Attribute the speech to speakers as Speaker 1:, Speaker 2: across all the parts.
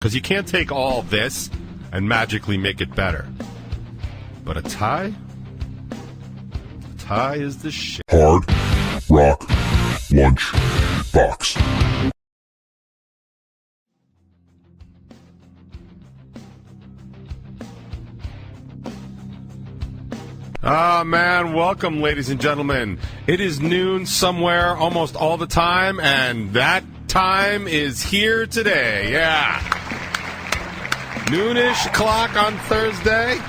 Speaker 1: Because you can't take all this and magically make it better. But a tie? A tie is the shit.
Speaker 2: Hard Rock Lunchbox.
Speaker 1: Ah, man, welcome, ladies and gentlemen. It is noon somewhere almost all the time, and that time is here today. Yeah. Noonish clock on Thursday.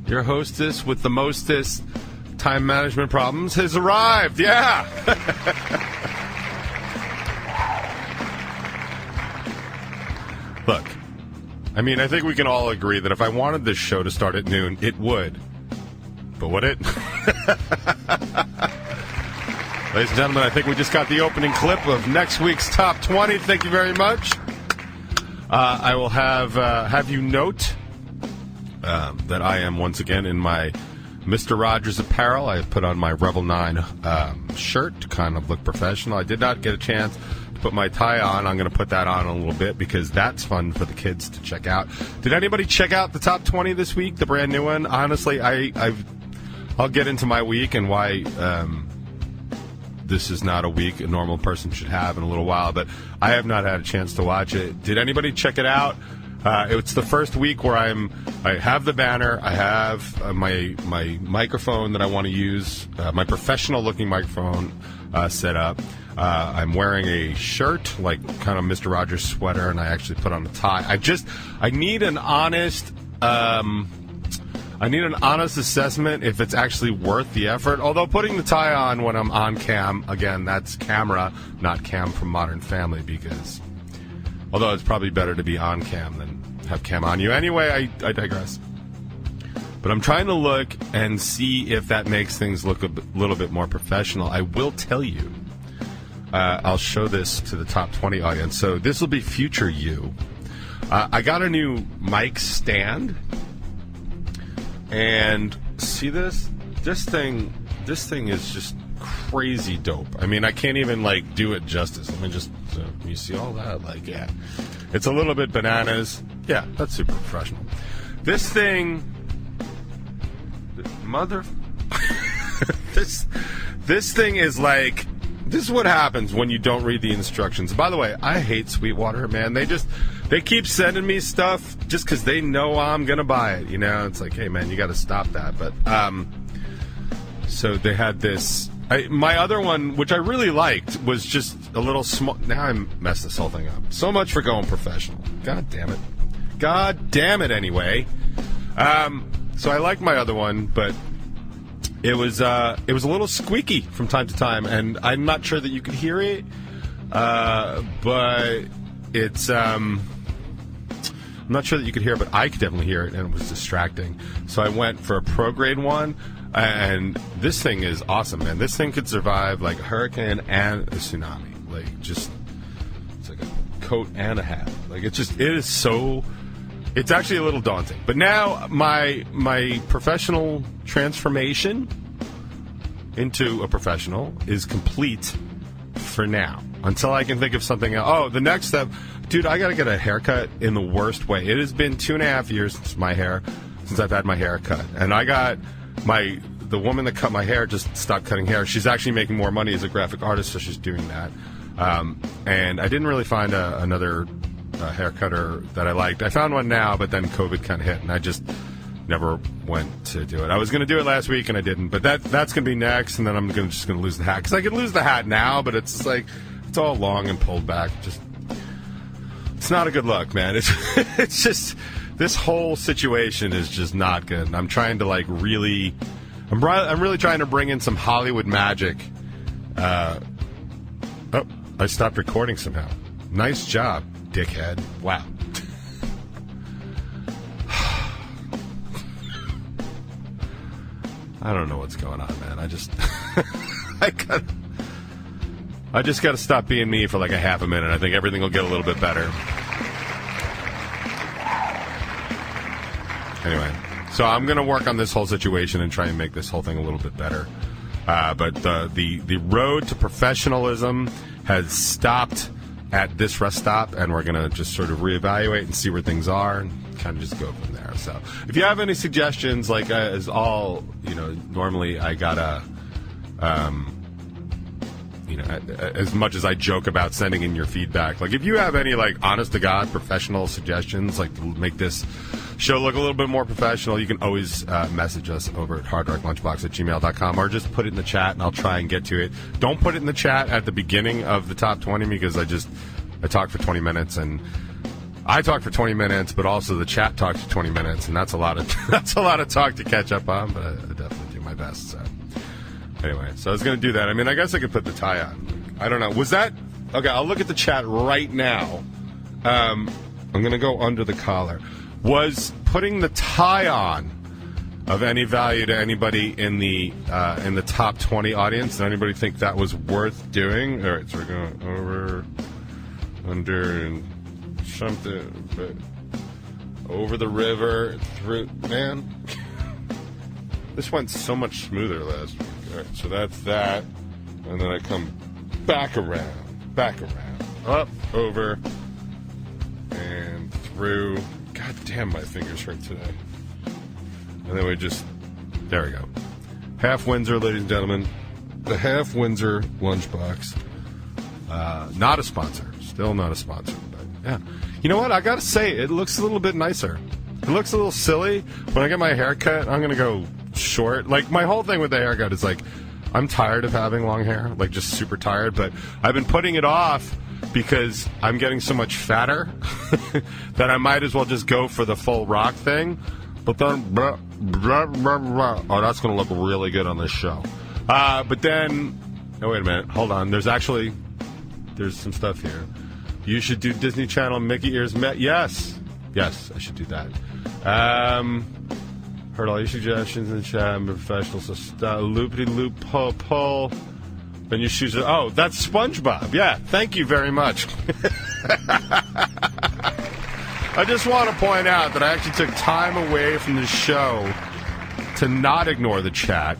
Speaker 1: Your hostess with the mostest time management problems has arrived. Yeah. Look, I mean, I think we can all agree that if I wanted this show to start at noon, it would. But would it? Ladies and gentlemen, I think we just got the opening clip of next week's Top 20. Thank you very much. I will have you note that I am once again in my Mr. Rogers Apparel. I have put on my Revel 9 shirt to kind of look professional. I did not get a chance to put my tie on. I'm going to put that on a little bit because that's fun for the kids to check out. Did anybody check out the Top 20 this week, the brand new one? Honestly, I'll get into my week and why this is not a week a normal person should have in a little while, but I have not had a chance to watch it. Did anybody check it out? It's the first week where I have the banner, I have my microphone that I want to use, my professional-looking microphone set up. I'm wearing a shirt, like kind of Mr. Rogers sweater, and I actually put on a tie. I need an honest assessment if it's actually worth the effort. Although putting the tie on when I'm on cam, again, that's camera, not Cam from Modern Family, because although it's probably better to be on cam than have cam on you. Anyway, I digress. But I'm trying to look and see if that makes things look a little bit more professional. I will tell you, I'll show this to the Top 20 audience. So this will be future you. I got a new mic stand. And see this? This thing is just crazy dope. I mean, I can't even, like, do it justice. Let me just, you see all that? Like, yeah. It's a little bit bananas. Yeah, that's super professional. This thing, this thing is like, this is what happens when you don't read the instructions. By the way, I hate Sweetwater, man. They keep sending me stuff just because they know I'm going to buy it. You know, it's like, hey, man, you got to stop that. But so they had this. My other one, which I really liked, was just a little small. Now I messed this whole thing up. So much for going professional. God damn it. God damn it, anyway. So I liked my other one, but it was a little squeaky from time to time, and I'm not sure that you could hear it, but it's I'm not sure that you could hear it, but I could definitely hear it, and it was distracting. So I went for a pro grade one, and this thing is awesome, man. This thing could survive like a hurricane and a tsunami. Like, just, it's like a coat and a hat. Like, it is so. It's actually a little daunting. But now my professional transformation into a professional is complete for now. Until I can think of something else. Oh, the next step. Dude, I got to get a haircut in the worst way. It has been 2.5 years since I've had my hair cut. And I got the woman that cut my hair just stopped cutting hair. She's actually making more money as a graphic artist, so she's doing that. And I didn't really find another hair cutter that I liked. I found one now, but then COVID kind of hit, and I just never went to do it. I was going to do it last week, and I didn't. But that's going to be next, and then I'm just going to lose the hat. Because I could lose the hat now, but it's just like, it's all long and pulled back. It's not a good look, man. It's just, this whole situation is just not good. And I'm trying to, like, I'm really trying to bring in some Hollywood magic. Oh, I stopped recording somehow. Nice job, dickhead. Wow. I don't know what's going on, man. I just got to stop being me for like a half a minute. I think everything will get a little bit better. Anyway, so I'm going to work on this whole situation and try and make this whole thing a little bit better. But the road to professionalism has stopped at this rest stop, and we're going to just sort of reevaluate and see where things are and kind of just go from there. So if you have any suggestions, like as all, normally I got to, as much as I joke about sending in your feedback, like if you have any like honest to God professional suggestions, like to make this show look a little bit more professional, you can always message us over at hardrocklunchbox@gmail.com, or just put it in the chat and I'll try and get to it. Don't put it in the chat at the beginning of the top 20 because I talk for 20 minutes and I talk for 20 minutes, but also the chat talks for 20 minutes, and that's a lot of talk to catch up on, but I definitely do my best. So anyway, so I was going to do that. I mean, I guess I could put the tie on. I don't know. Was that okay? I'll look at the chat right now. I'm going to go under the collar. Was putting the tie on of any value to anybody in the top 20 audience? Did anybody think that was worth doing? All right, so we're going over, under, and something, but over the river, through, man. This went so much smoother last week. All right, so that's that, and then I come back around, up, over, and through. God damn, my fingers hurt today. And then there we go. Half Windsor, ladies and gentlemen. The Half Windsor Lunchbox. Not a sponsor. Still not a sponsor. But yeah. You know what? I got to say, it looks a little bit nicer. It looks a little silly. When I get my hair cut, I'm going to go short. Like, my whole thing with the haircut is, like, I'm tired of having long hair. Like, just super tired. But I've been putting it off because I'm getting so much fatter that I might as well just go for the full rock thing. But then, oh, that's going to look really good on this show. But then, oh, wait a minute. Hold on. There's some stuff here. You should do Disney Channel Mickey Ears. Yes, I should do that. Heard all your suggestions in the chat. I'm a professional, so loopity-loop, pull. Then your shoes are... Oh, that's SpongeBob. Yeah, thank you very much. I just want to point out that I actually took time away from the show to not ignore the chat,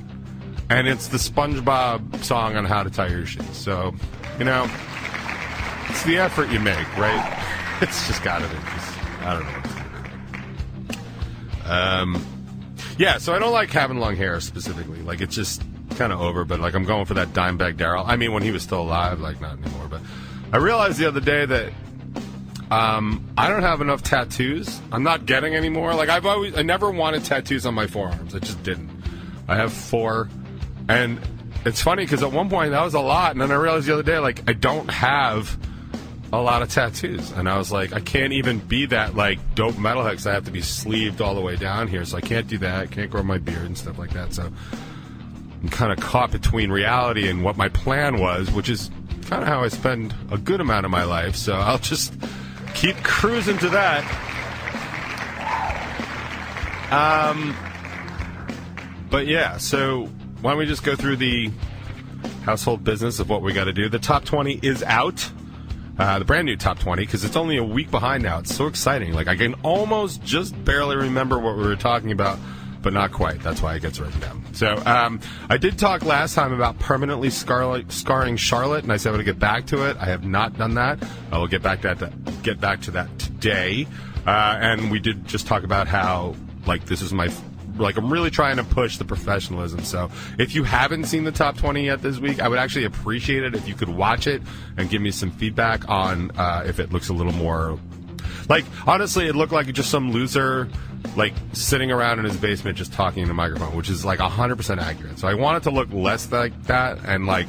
Speaker 1: and it's the SpongeBob song on how to tie your shoes. So, it's the effort you make, right? It's just got it. I don't know. Yeah, so I don't like having long hair specifically. Like, it's just kind of over, but like I'm going for that Dimebag Darrell. I mean, when he was still alive, like not anymore. But I realized the other day that I don't have enough tattoos. I'm not getting any more. Like I never wanted tattoos on my forearms. I just didn't. I have 4, and it's funny because at one point that was a lot, and then I realized the other day like I don't have a lot of tattoos, and I was like, I can't even be that like dope metalhead because I have to be sleeved all the way down here, so I can't do that. Can't grow my beard and stuff like that. So I'm kind of caught between reality and what my plan was, which is kind of how I spend a good amount of my life. So I'll just keep cruising to that. But yeah, so why don't we just go through the household business of what we got to do. The top 20 is out. The brand new top 20, because it's only a week behind now. It's so exciting. Like, I can almost just barely remember what we were talking about, but not quite. That's why it gets written down. So, I did talk last time about permanently scarring Charlotte, and I said I would get back to it. I have not done that. I will get back to that today. And we did just talk about how, like, this is I'm really trying to push the professionalism. So if you haven't seen the top 20 yet this week, I would actually appreciate it if you could watch it and give me some feedback on if it looks a little more... Like, honestly, it looked like just some loser, like, sitting around in his basement just talking in a microphone, which is, like, 100% accurate. So I want it to look less like that, and, like,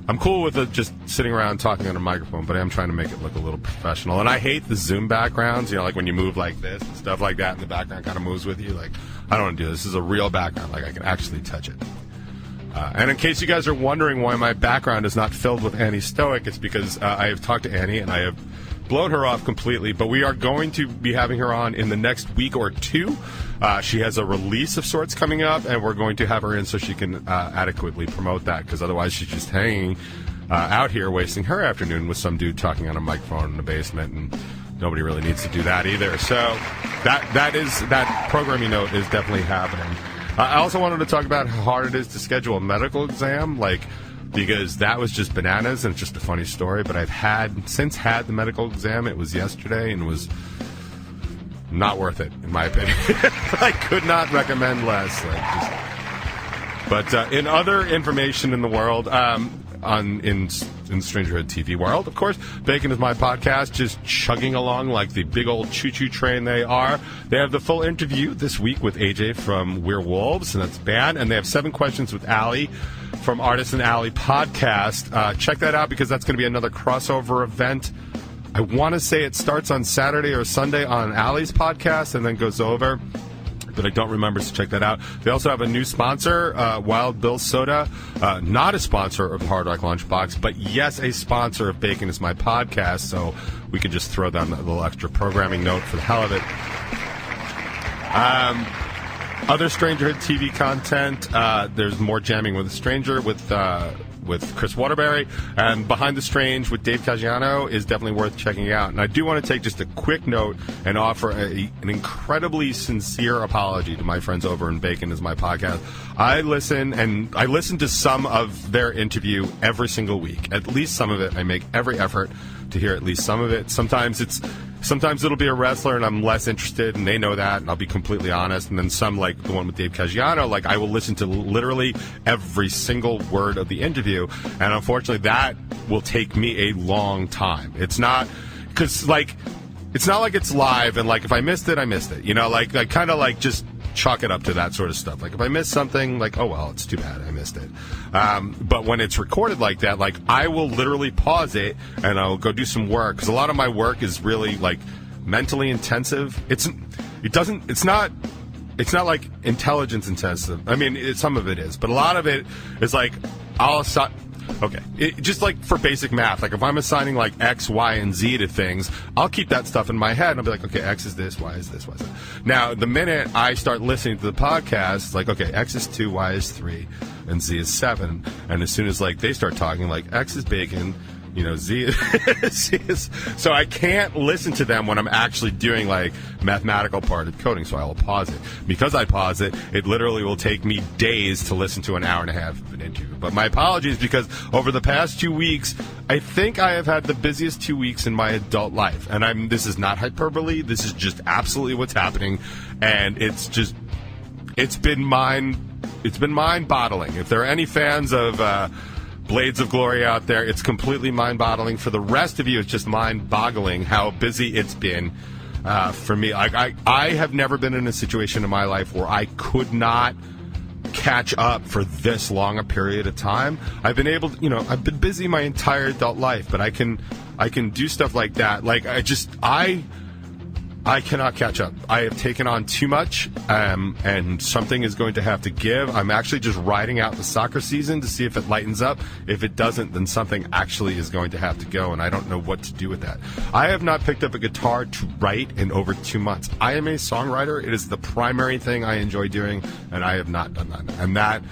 Speaker 1: I'm cool with it just sitting around talking on a microphone, but I am trying to make it look a little professional. And I hate the Zoom backgrounds, like when you move like this and stuff like that, and the background kind of moves with you. Like, I don't want to do this. This is a real background. Like, I can actually touch it. And in case you guys are wondering why my background is not filled with Annie Stoic, it's because I have talked to Annie, and I have blown her off completely, but we are going to be having her on in the next week or two. She has a release of sorts coming up, and we're going to have her in so she can adequately promote that, because otherwise she's just hanging out here wasting her afternoon with some dude talking on a microphone in the basement, and nobody really needs to do that either. So that programming note is definitely happening. I also wanted to talk about how hard it is to schedule a medical exam. Like, because that was just bananas, and it's just a funny story. But I've since had the medical exam. It was yesterday, and it was not worth it, in my opinion. I could not recommend less. But in other information in the world, in Strangerhood TV world, of course, Bacon is My Podcast, just chugging along like the big old choo-choo train they are. They have the full interview this week with AJ from We're Wolves, and that's band, and they have 7 questions with Allie from Artist and Allie Podcast. Check that out, because that's going to be another crossover event. I want to say it starts on Saturday or Sunday on Allie's podcast and then goes over, but I don't remember, so check that out. They also have a new sponsor, Wild Bill Soda, not a sponsor of the Hard Rock Lunchbox, but yes, a sponsor of Bacon is My Podcast, so we could just throw down a little extra programming note for the hell of it. Other Strangerhood TV content, there's more Jamming with a Stranger with Chris Waterbury, and Behind the Strange with Dave Caggiano is definitely worth checking out. And I do want to take just a quick note and offer an incredibly sincere apology to my friends over in Bacon is My Podcast. I listen to some of their interview every single week, at least some of it. I make every effort to hear at least some of it. Sometimes it'll be a wrestler and I'm less interested, and they know that, and I'll be completely honest. And then some, like the one with Dave Caggiano, like I will listen to literally every single word of the interview, and unfortunately that will take me a long time. It's not because it's not like it's live and like if I missed it, I missed it. You know, like I kind of like just chalk it up to that sort of stuff. Like if I missed something, like, oh well, it's too bad I missed it. But when it's recorded like that, like I will literally pause it and I'll go do some work, because a lot of my work is really like mentally intensive. It's not like intelligence intensive. I mean, some of it is, but a lot of it is like just like for basic math, like if I'm assigning like X, Y, and Z to things, I'll keep that stuff in my head and I'll be like, okay, X is this, Y is this, Y is that. Now, the minute I start listening to the podcast, like, okay, X is 2, Y is 3, and Z is 7. And as soon as like they start talking, like X is bacon, you know, Z is, so I can't listen to them when I'm actually doing like mathematical part of coding, so I will pause it. Because I pause it, it literally will take me days to listen to an hour and a half of an interview. But my apologies, because over the past 2 weeks, I think I have had the busiest 2 weeks in my adult life. And this is not hyperbole, this is just absolutely what's happening. And it's been mind-boggling. If there are any fans of Blades of Glory out there, it's completely mind-boggling. For the rest of you, it's just mind-boggling how busy it's been for me. Like I have never been in a situation in my life where I could not catch up for this long a period of time. I've been able to, I've been busy my entire adult life, but I can do stuff like that. Like I cannot catch up. I have taken on too much, and something is going to have to give. I'm actually just riding out the soccer season to see if it lightens up. If it doesn't, then something actually is going to have to go, and I don't know what to do with that. I have not picked up a guitar to write in over 2 months. I am a songwriter. It is the primary thing I enjoy doing, and I have not done that. And that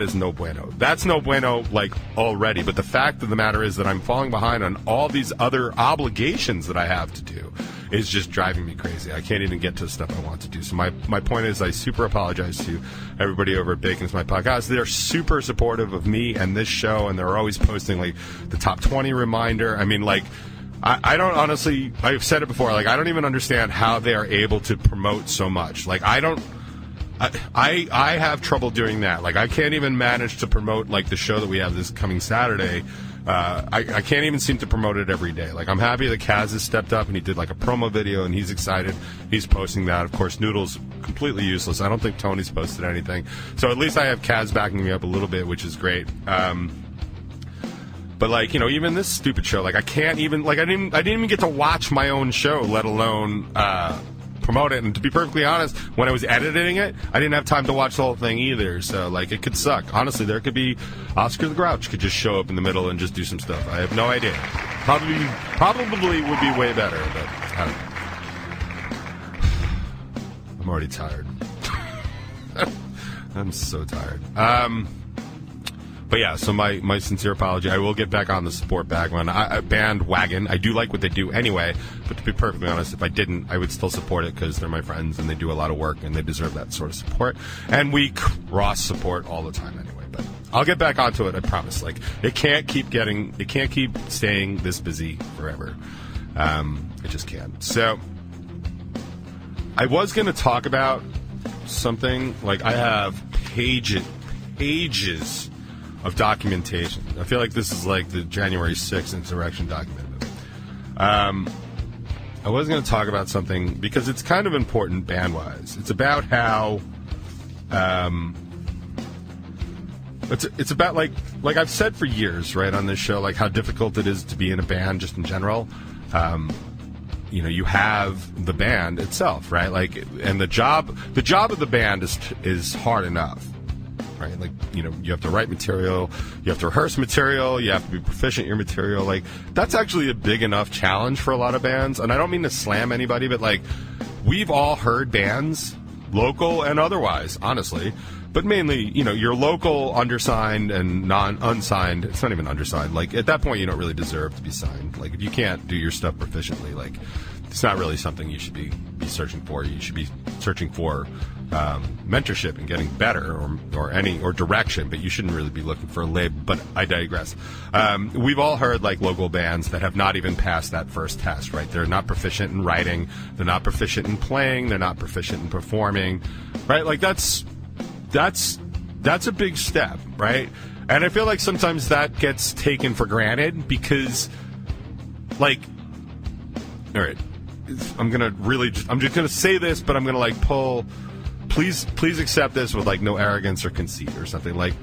Speaker 1: is no bueno. That's no bueno, like, already. But the fact of the matter is that I'm falling behind on all these other obligations that I have to do is just driving me crazy. I can't even get to the stuff I want to do. So my point is, I super apologize to everybody over at Bacon's My Podcast. They're super supportive of me and this show, and they're always posting, like, the top 20 reminder. I mean, like, I don't honestly, I've said it before, like, I don't even understand how they are able to promote so much. Like, I have trouble doing that. Like, I can't even manage to promote, like, the show that we have this coming Saturday. I can't even seem to promote it every day. Like, I'm happy that Kaz has stepped up and he did like a promo video and he's excited. He's posting that. Of course, Noodle's completely useless. I don't think Tony's posted anything. So at least I have Kaz backing me up a little bit, which is great. But like, even this stupid show, like I can't even, like I didn't even get to watch my own show, let alone promote it. And to be perfectly honest, when I was editing it, I didn't have time to watch the whole thing either. So like, it could suck. Honestly, there could be Oscar the Grouch could just show up in the middle and just do some stuff. I have no idea. Probably would be way better, but I don't know. I'm already tired. I'm so tired. But yeah, so my sincere apology. I will get back on the support bandwagon. I do like what they do anyway, but to be perfectly honest, if I didn't, I would still support it because they're my friends and they do a lot of work and they deserve that sort of support. And we cross support all the time anyway. But I'll get back onto it, I promise. Like, it can't keep staying this busy forever. It just can't. So, I was going to talk about something, like, I have pages of documentation. I feel like this is like the January 6th insurrection document. I was going to talk about something because it's kind of important band-wise. It's about how... It's about, like I've said for years, right, on this show, like, how difficult it is to be in a band just in general. You have the band itself, right? Like, and the job of the band is hard enough, right? Like, you have to write material, you have to rehearse material, you have to be proficient in your material. Like, that's actually a big enough challenge for a lot of bands. And I don't mean to slam anybody, but, like, we've all heard bands, local and otherwise, honestly, but mainly, your local, undersigned, and unsigned. It's not even undersigned. Like, at that point, you don't really deserve to be signed. Like, if you can't do your stuff proficiently, like, it's not really something you should be searching for. You should be searching for mentorship and getting better, or direction, but you shouldn't really be looking for a label. But I digress. We've all heard, like, local bands that have not even passed that first test, right? They're not proficient in writing, they're not proficient in playing, they're not proficient in performing, right? Like, that's a big step, right? And I feel like sometimes that gets taken for granted because, like, all right, I'm just gonna say this, but I'm gonna, like, please accept this with, like, no arrogance or conceit or something. Like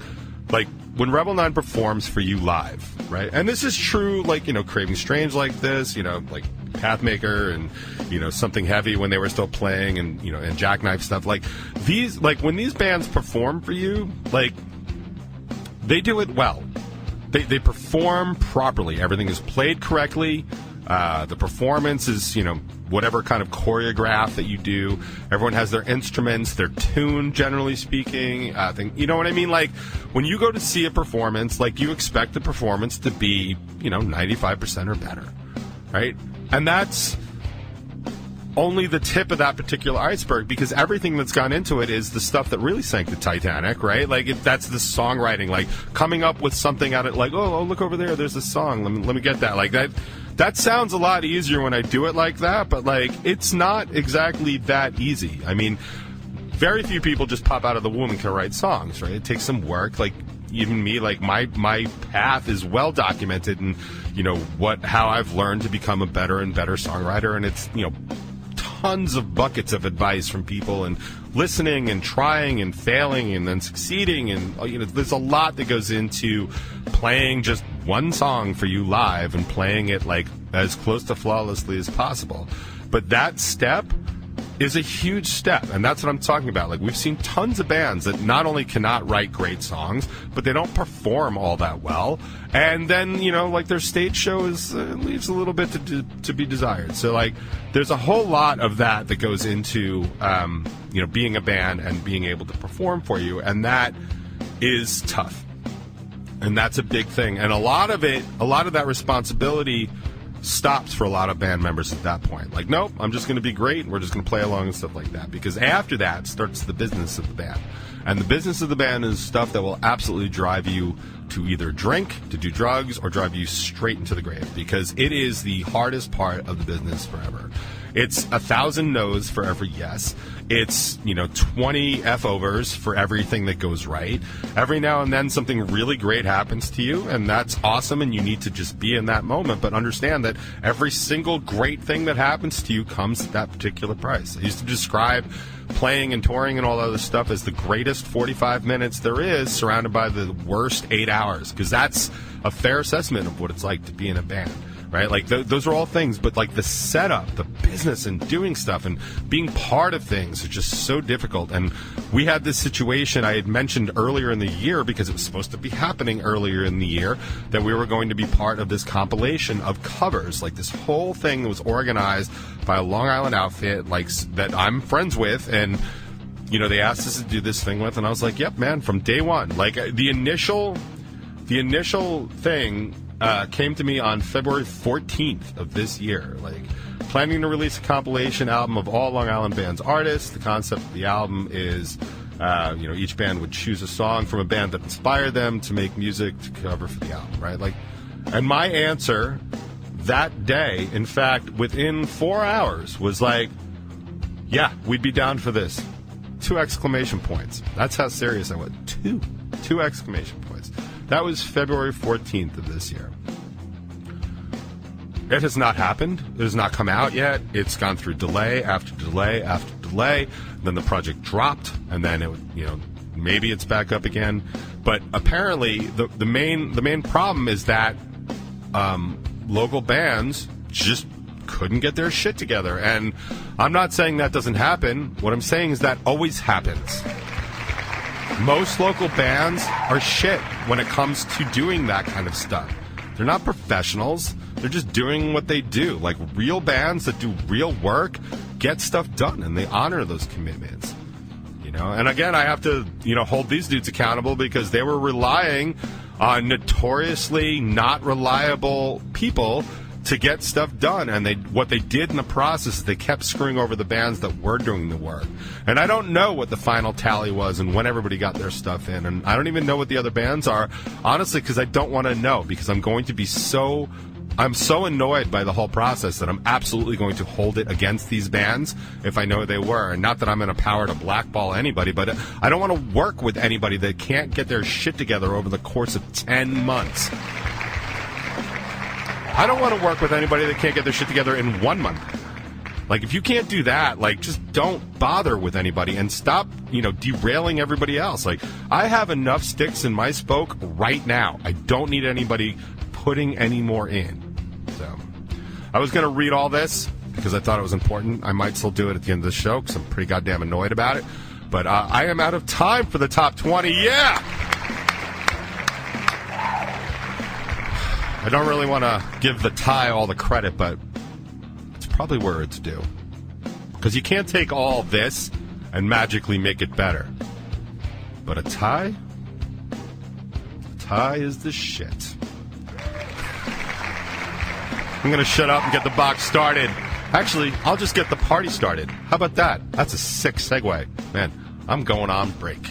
Speaker 1: when Rebel 9 performs for you live, right? And this is true, like, Craving Strange, like this, like Pathmaker and, Something Heavy when they were still playing, and, and Jackknife stuff. Like, these, like, when these bands perform for you, like, they do it well. They perform properly. Everything is played correctly. The performance is, whatever kind of choreograph that you do. Everyone has their instruments, their tune, generally speaking. You know what I mean? Like, when you go to see a performance, like, you expect the performance to be, 95% or better, right? And that's only the tip of that particular iceberg, because everything that's gone into it is the stuff that really sank the Titanic, right? Like, that's the songwriting, like, coming up with something out of, like, oh, look over there's a song, let me get that. Like, that sounds a lot easier when I do it like that, but, like, it's not exactly that easy. I mean, very few people just pop out of the womb and can write songs, right? It takes some work. Like, even me, like, my path is well documented, and, how I've learned to become a better and better songwriter, and it's, tons of buckets of advice from people, and listening and trying and failing and then succeeding, and there's a lot that goes into playing just one song for you live and playing it, like, as close to flawlessly as possible. But that step is a huge step, and that's what I'm talking about. Like, we've seen tons of bands that not only cannot write great songs, but they don't perform all that well, and then, like, their stage show leaves a little bit to be desired. So, like, there's a whole lot of that goes into being a band and being able to perform for you, and that is tough, and that's a big thing. And a lot of that responsibility stops for a lot of band members at that point. Like, nope, I'm just going to be great, and we're just going to play along and stuff like that. Because after that starts the business of the band. And the business of the band is stuff that will absolutely drive you to either drink, to do drugs, or drive you straight into the grave. Because it is the hardest part of the business forever. It's 1,000 no's for every yes. It's, 20 F-overs for everything that goes right. Every now and then something really great happens to you, and that's awesome, and you need to just be in that moment. But understand that every single great thing that happens to you comes at that particular price. I used to describe playing and touring and all that other stuff as the greatest 45 minutes there is, surrounded by the worst 8 hours, because that's a fair assessment of what it's like to be in a band. Right? Like, those are all things, but, like, the setup, the business, and doing stuff and being part of things is just so difficult. And we had this situation I had mentioned earlier in the year, because it was supposed to be happening earlier in the year, that we were going to be part of this compilation of covers. Like, this whole thing was organized by a Long Island outfit, like, that I'm friends with, and, they asked us to do this thing with, and I was like, yep, man, from day one. Like, the initial thing came to me on February 14th of this year, like, planning to release a compilation album of all Long Island Band's artists. The concept of the album is Each band would choose a song from a band that inspired them to make music to cover for the album, right? And my answer that day, in fact, within 4 hours, was like, yeah, we'd be down for this. 2 exclamation points. That's how serious I was. 2 exclamation points. That was February 14th of this year. It has not happened. It has not come out yet. It's gone through delay after delay after delay. Then the project dropped, and then maybe it's back up again. But apparently, the main problem is that local bands just couldn't get their shit together. And I'm not saying that doesn't happen. What I'm saying is that always happens. Most local bands are shit when it comes to doing that kind of stuff. They're not professionals. They're just doing what they do. Like, real bands that do real work get stuff done, and they honor those commitments. And again, I have to, hold these dudes accountable because they were relying on notoriously not reliable people to get stuff done. And what they did in the process is they kept screwing over the bands that were doing the work. And I don't know what the final tally was and when everybody got their stuff in. And I don't even know what the other bands are, honestly, because I don't want to know, because I'm so annoyed by the whole process that I'm absolutely going to hold it against these bands if I know who they were. And not that I'm in a power to blackball anybody, but I don't want to work with anybody that can't get their shit together over the course of 10 months. I don't want to work with anybody that can't get their shit together in 1 month. Like, if you can't do that, just don't bother with anybody and stop, derailing everybody else. Like, I have enough sticks in my spoke right now. I don't need anybody putting any more in. So I was going to read all this because I thought it was important. I might still do it at the end of the show because I'm pretty goddamn annoyed about it. But I am out of time for the top 20. Yeah! I don't really want to give the tie all the credit, but it's probably where it's due. Because you can't take all this and magically make it better. But a tie is the shit. I'm going to shut up and get the box started. Actually, I'll just get the party started. How about that? That's a sick segue. Man, I'm going on break.